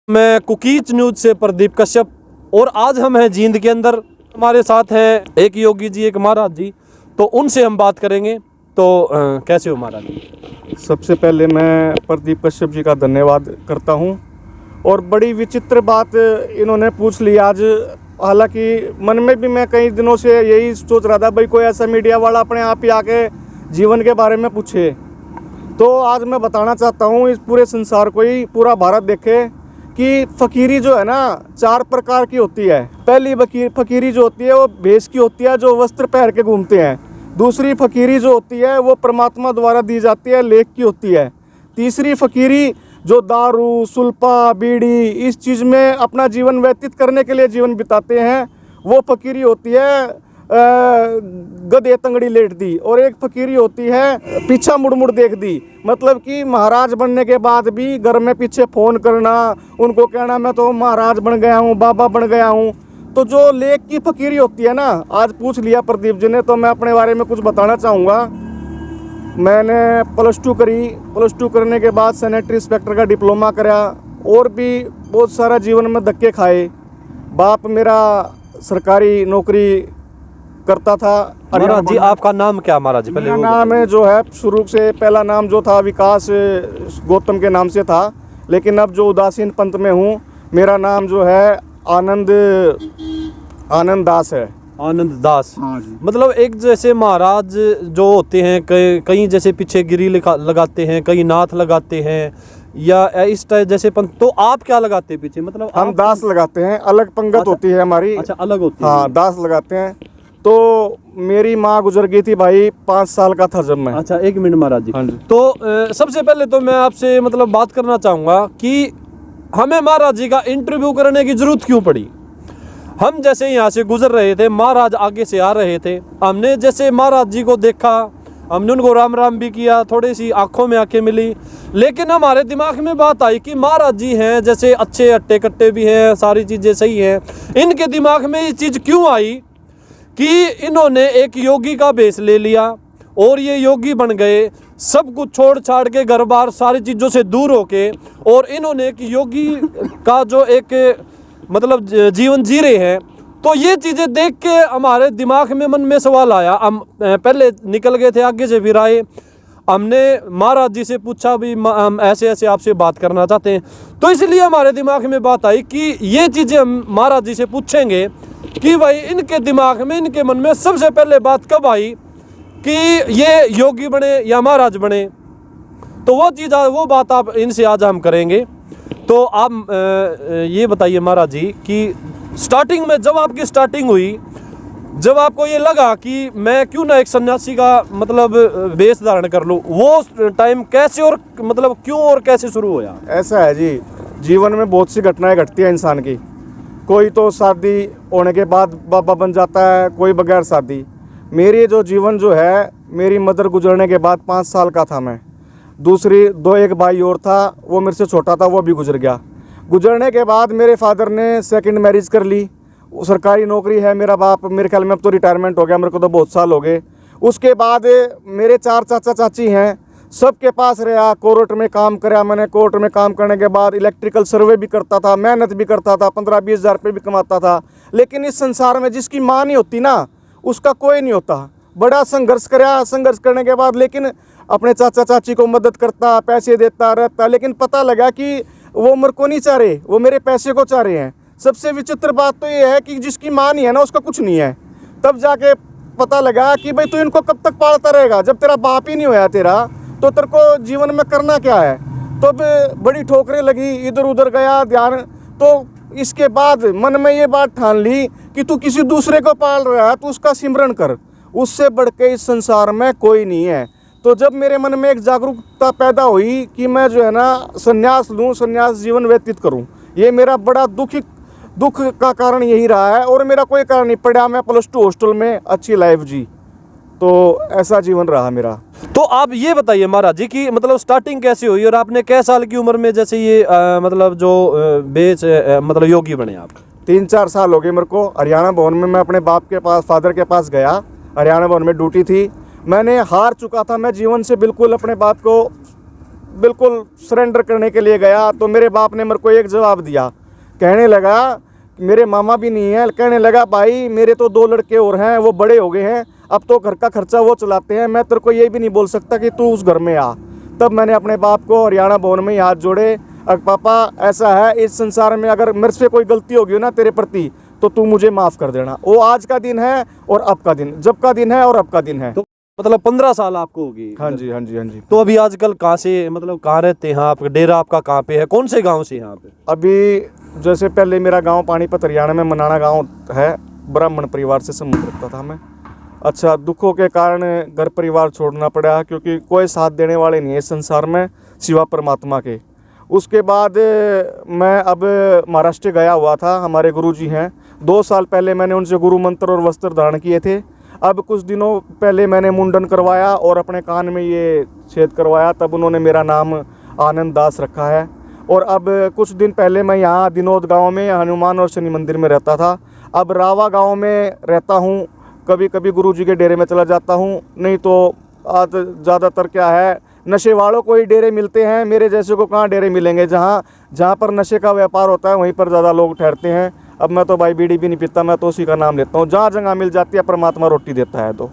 मैं cookies news से प्रदीप कश्यप और आज हम हैं जींद के अंदर। हमारे साथ हैं एक योगी जी, एक महाराज जी, तो उनसे हम बात करेंगे। तो कैसे हो महाराज जी? सबसे पहले मैं प्रदीप कश्यप जी का धन्यवाद करता हूं। और बड़ी विचित्र बात इन्होंने पूछ ली आज। हालांकि मन में भी मैं कई दिनों से यही सोच रहा था, भाई कोई ऐसा मीडिया वाला अपने आप ही आके जीवन के बारे में पूछे। तो आज मैं बताना चाहता हूं इस पूरे संसार को ही, पूरा भारत देखे कि फकीरी जो है ना 4 प्रकार की होती है। पहली फकीरी जो होती है वो भेष की होती है, जो वस्त्र पहन के घूमते हैं। दूसरी फकीरी जो होती है वो परमात्मा द्वारा दी जाती है, लेख की होती है। तीसरी फकीरी जो दारू, सुल्पा, बीड़ी इस चीज़ में अपना जीवन व्यतीत करने के लिए जीवन बिताते हैं, वो फकीरी होती है गधे तंगड़ी लेट दी। और एक फकीरी होती है पीछा मुड़ मुड़ देख दी, मतलब कि महाराज बनने के बाद भी घर में पीछे फ़ोन करना, उनको कहना मैं तो महाराज बन गया हूँ, बाबा बन गया हूँ। तो जो लेख की फकीरी होती है ना, आज पूछ लिया प्रदीप जी ने, तो मैं अपने बारे में कुछ बताना चाहूँगा। मैंने +2 करी, +2 करने के बाद सैनिटरी इंस्पेक्टर का डिप्लोमा करा और भी बहुत सारा जीवन में धक्के खाए। बाप मेरा सरकारी नौकरी करता था। महाराज जी आपका नाम क्या महाराज जी? मेरा नाम है जो है शुरू से पहला नाम जो था विकास गौतम के नाम से था, लेकिन अब जो उदासीन पंथ में हूँ मेरा नाम जो है आनंद दास है। आनंद दास। हाँ जी। मतलब एक जैसे महाराज जो होते हैं कई जैसे पीछे गिरी लगाते हैं, कई नाथ लगाते हैं या इस टाइप जैसे पंथ, तो आप क्या लगाते हैं पीछे? मतलब हम दास लगाते हैं, अलग पंगत अच्छा, होती है हमारी। अच्छा अलग होती है। हाँ दास लगाते हैं। तो मेरी माँ गुजर गई थी भाई, 5 साल का था जब मैं। अच्छा एक मिनट महाराज जी। हाँ जी। तो सबसे पहले तो मैं आपसे मतलब बात करना चाहूँगा कि हमें महाराज जी का इंटरव्यू करने की जरूरत क्यों पड़ी? हम जैसे यहाँ से गुजर रहे थे, महाराज आगे से आ रहे थे, हमने जैसे महाराज जी को देखा, हमने उनको राम राम भी किया, थोड़ी सी आंखों में आंखें मिली, लेकिन हमारे दिमाग में बात आई कि महाराज जी हैं जैसे अच्छे अट्टे कट्टे भी हैं, सारी चीज़ें सही हैं, इनके दिमाग में ये चीज़ क्यों आई कि इन्होंने एक योगी का भेष ले लिया और ये योगी बन गए, सब कुछ छोड़ छाड़ के घर बार सारी चीज़ों से दूर होके, और इन्होंने एक योगी का जो एक मतलब जीवन जी रहे हैं। तो ये चीज़ें देख के हमारे दिमाग में मन में सवाल आया। हम पहले निकल गए थे, आगे से फिर आए, हमने महाराज जी से पूछा भी हम ऐसे ऐसे आपसे बात करना चाहते हैं। तो इसलिए हमारे दिमाग में बात आई कि ये चीज़ें हम महाराज जी से पूछेंगे कि भाई इनके दिमाग में, इनके मन में सबसे पहले बात कब आई कि ये योगी बने या महाराज बने। तो वो बात आप इनसे आज हम करेंगे। तो आप ये बताइए महाराज जी कि स्टार्टिंग में जब आपकी स्टार्टिंग हुई, जब आपको ये लगा कि मैं क्यों ना एक सन्यासी का मतलब वेश धारण कर लूँ, वो टाइम कैसे और मतलब क्यों और कैसे शुरू हुआ? ऐसा है जी, जीवन में बहुत सी घटनाएं घटती हैं इंसान की। कोई तो शादी होने के बाद बाबा बन जाता है, कोई बगैर शादी। मेरी जो जीवन जो है, मेरी मदर गुजरने के बाद 5 साल का था मैं। दूसरी एक भाई और था, वो मेरे से छोटा था, वो भी गुजर गया। गुजरने के बाद मेरे फादर ने सेकंड मैरिज कर ली। सरकारी नौकरी है मेरा बाप, मेरे ख्याल में अब तो रिटायरमेंट हो गया, मेरे को तो बहुत साल हो गए। उसके बाद मेरे 4 चाचा चाची हैं, सबके पास रहा, कोर्ट में काम करा मैंने। कोर्ट में काम करने के बाद इलेक्ट्रिकल सर्वे भी करता था, मेहनत भी करता था, 15-20 हज़ार रुपये भी कमाता था। लेकिन इस संसार में जिसकी माँ नहीं होती ना, उसका कोई नहीं होता। बड़ा संघर्ष करा, संघर्ष करने के बाद लेकिन अपने चाचा चाची को मदद करता, पैसे देता रहता, लेकिन पता लगा कि वो मेरे को नहीं चाह रहे, वो मेरे पैसे को चाह रहे हैं। सबसे विचित्र बात तो ये है कि जिसकी माँ नहीं है ना, उसका कुछ नहीं है। तब जाके पता लगा कि भाई तू इनको कब तक पालता रहेगा, जब तेरा बाप ही नहीं होया तेरा, तो तेरे को जीवन में करना क्या है। तो बड़ी ठोकरें लगी, इधर उधर गया ध्यान। तो इसके बाद मन में ये बात ठान ली कि तू किसी दूसरे को पाल रहा है, तू उसका सिमरन कर, उससे बढ़ के इस संसार में कोई नहीं है। तो जब मेरे मन में एक जागरूकता पैदा हुई कि मैं जो है ना संन्यास लूँ, संन्यास जीवन व्यतीत करूँ, ये मेरा बड़ा दुख का कारण यही रहा है। और मेरा कोई कारण नहीं पड़ा, मैं +2 हॉस्टल में अच्छी लाइफ जी, तो ऐसा जीवन रहा मेरा। तो आप ये बताइए महाराज जी कि मतलब स्टार्टिंग कैसे हुई और आपने कै साल की उम्र में जैसे ये मतलब जो मतलब योगी बने आप? 3-4 साल हो गए मेरे को। हरियाणा भवन में मैं अपने बाप के पास, फादर के पास गया। हरियाणा भवन में ड्यूटी थी, मैंने हार चुका था मैं जीवन से, बिल्कुल अपने बात को बिल्कुल सरेंडर करने के लिए गया तो मेरे बाप ने मेरे को एक जवाब दिया, कहने लगा, मेरे मामा भी नहीं है, कहने लगा भाई मेरे तो 2 लड़के और हैं, वो बड़े हो गए हैं, अब तो घर का खर्चा वो चलाते हैं, मैं तेरे को ये भी नहीं बोल सकता कि तू उस घर में आ। तब मैंने अपने बाप को हरियाणा भवन में ही हाथ जोड़े, अब पापा ऐसा है इस संसार में अगर मेरे से कोई गलती होगी ना तेरे प्रति तो तू मुझे माफ़ कर देना। वो आज का दिन है और अब का दिन, जब का दिन है और अब का दिन है। तो मतलब 15 साल आपको होगी? हाँ जी, हाँ जी, हाँ जी। तो अभी आजकल कहाँ से, मतलब कहाँ रहते हैं आप? डेरा आपका कहाँ पे है? कौन से गांव से यहाँ पे? अभी जैसे पहले मेरा गांव पानीपत हरियाणा में मनाना गांव है, ब्राह्मण परिवार से संबंध रखता था मैं। अच्छा, दुखों के कारण घर परिवार छोड़ना पड़ा क्योंकि कोई साथ देने वाले नहीं है संसार में सिवा परमात्मा के। उसके बाद मैं अब महाराष्ट्र गया हुआ था, हमारे गुरुजी हैं, 2 साल पहले मैंने उनसे गुरु मंत्र और वस्त्र धारण किए थे। अब कुछ दिनों पहले मैंने मुंडन करवाया और अपने कान में ये छेद करवाया, तब उन्होंने मेरा नाम आनंद दास रखा है। और अब कुछ दिन पहले मैं यहाँ दिनोद गांव में हनुमान और शनि मंदिर में रहता था, अब रावा गांव में रहता हूँ। कभी कभी गुरुजी के डेरे में चला जाता हूँ, नहीं तो आज ज़्यादातर क्या है, नशे वालों को ही डेरे मिलते हैं, मेरे जैसे को कहाँ डेरे मिलेंगे। जहाँ पर नशे का व्यापार होता है वहीं पर ज़्यादा लोग ठहरते हैं। अब मैं तो भाई बीड़ी भी नहीं पीता, मैं तो उसी का नाम लेता हूँ, जहाँ जगह मिल जाती है परमात्मा रोटी देता है तो।